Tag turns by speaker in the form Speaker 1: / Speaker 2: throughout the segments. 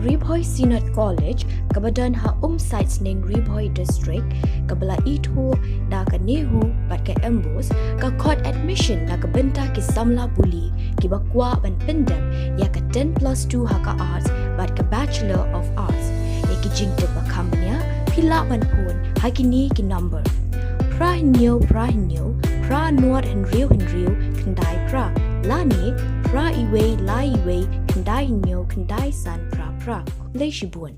Speaker 1: Ribhoi Sinat College kabadan ha sites ning Ribhoi district kabala itu da ka nehu bat ka embos ka court admission na ka benta ki samla buli ki bakwa ban pendam ya ka 10+2 ha ka arts bat ka bachelor of arts ya ki jingte ba kambnya pila ban pun ha ki ni ki number pra hinyo pra nuat henriu kendai pra lani pra iwe la iwe kendai hinyo kendai san pra leishibun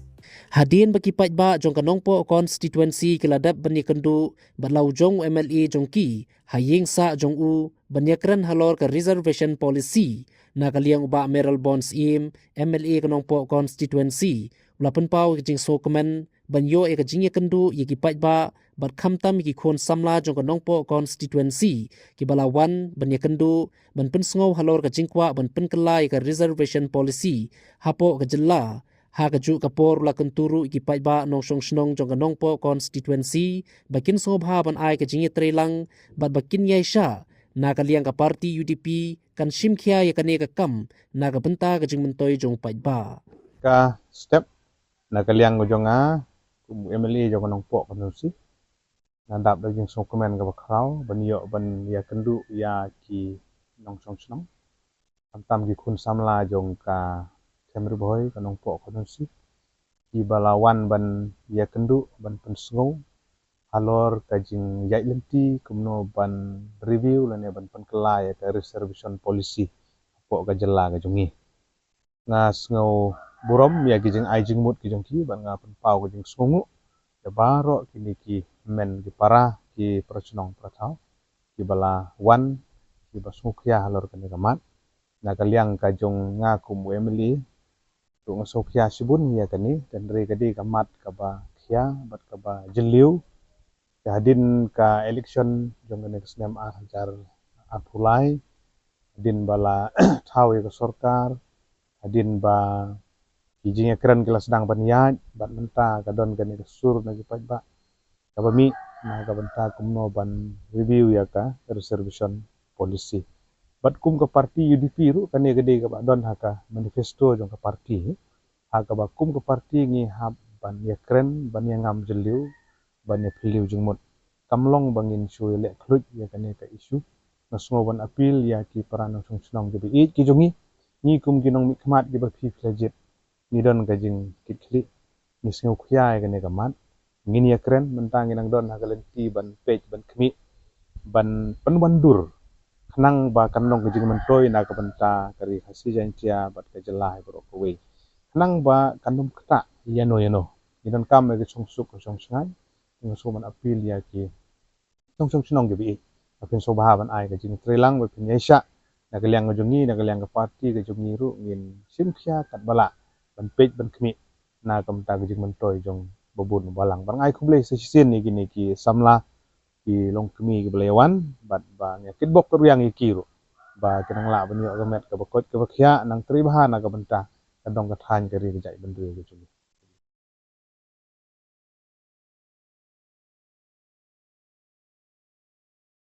Speaker 2: Hadin bagi ba jong kanong po constituency kiladap bani kendu balau jong MLA jong ki haying sa jong u banyakran halor ka reservation policy na kaliang uba Meral Bonds im MLA kanong po constituency ulapun pau kijing sokemen banyo e kijing kendu yiki ba bat khamtam ki khon samla jong kanong po constituency ki balawan banyakendu ban pen sngow halor ka jingkwa ban pen kelai ka reservation policy hapo ka jella ha kaju kapor la kenturu ki ba nong song snong jong kanong po constituency bakin sobha ban ai ka jingi trelang bat bakin yai sha na kaliang ka party UDP kan shimkhia ya kane ka kam na ka benta ka jing mentoy jong ba
Speaker 3: ka step na kaliang go jonga kum MLA jong kanong po konstitusi nandap da jing sokemen ka bakrau ban yo ban ya kendu ya ki nong song snong tam ki khun samla jong ka Kemri boy kanong po konstitusi ki balawan ban ya kendu ban pensngo halor kajing yai lenti kumno ban review lane ban penkelai ka reservation policy po ka jela ka jongi nga sngo burom ya kijing aijing mut kijong ki ban nga penpau kijing sungu ya baro kini ki men ki para ki prochnong prathau ki bala wan ki basmukhya halor kani kamat na kaliang kajong nga kum emily tu ngasokhya sibun ya kani dan re kadi kamat ka ba khya bat ka ba jeliu hadin ka election jong kani kesnem hajar apulai hadin bala thau ka sarkar hadin ba kijing keren kelas sedang paniat bat menta kadon kani kesur na jipat ba kabami na kabanta kumno ban review ya ka reservation policy bat kum ka parti UDP ru kani gede ka don haka manifesto jong ka parti haka ba kum ka parti ngi hab ban ya kren ban ya ngam jeliu ban ya philiu jengmut kamlong bangin shui le khluj ya kani ka isu nasmo ban appeal ya ki parano song snong de ki jongi ni kum kinong mikmat ki ba fi flejit ni don ka jing kitli ni sngo khya ya kani ka mat ngin ya kren mentang inang don hagalenti ban page ban kmi ban penwandur nang ba kanong kejing mentoy na kabenta kari hasi jantia bat kajelah bro kowe nang ba kanum kata yano idon kam ke songsuk songsngai ngoso man apil ya ki songsong snong ge bi apin so bahaban ai kejing trelang ba pinyesha na kaliang ngojongi na kaliang ka party kejungi ru ngin simkhya kat bala ban page ban kmi na kamta kejing mentoy jong babun balang bang ai kumle sesin ni gini ki samla ki long kemi ki belawan bat ba nya kitbok tu yang ikiru ba kenang la banyo gamet ka bakot ka bakhya nang tri bahan ka benta kadong ka than kari jai bendu ke jumi